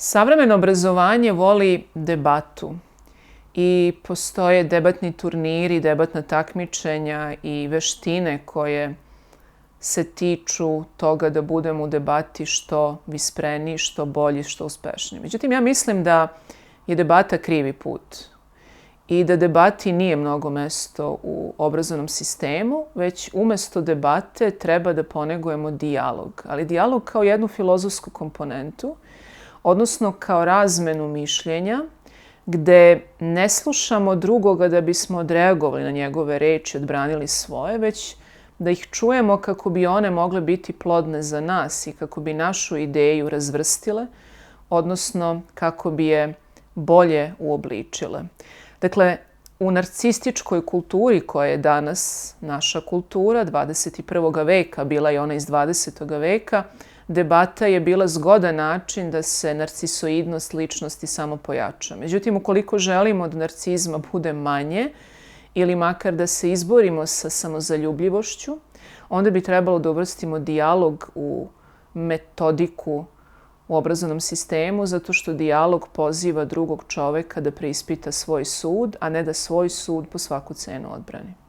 Savremeno obrazovanje voli debatu i postoje debatni turniri, debatna takmičenja i veštine koje se tiču toga da budemo u debati što vispreniji, što bolji, što uspešniji. Međutim, ja mislim da je debata krivi put i da debati nije mnogo mesto u obrazovnom sistemu, već umesto debate treba da ponegujemo dijalog. Ali dijalog kao jednu filozofsku komponentu, odnosno kao razmenu mišljenja, gde ne slušamo drugoga da bismo odreagovali na njegove reči, odbranili svoje, već da ih čujemo kako bi one mogle biti plodne za nas i kako bi našu ideju razvrstile, odnosno kako bi je bolje uobličile. Dakle, u narcističkoj kulturi koja je danas naša kultura 21. veka, bila je ona iz 20. veka, debata je bila zgodan način da se narcisoidnost ličnosti samo pojača. Međutim, ukoliko želimo da narcizma bude manje ili makar da se izborimo sa samozaljubljivošću, onda bi trebalo da uvrstimo dijalog u metodiku u obrazovnom sistemu, zato što dijalog poziva drugog čoveka da preispita svoj sud, a ne da svoj sud po svaku cenu odbrani.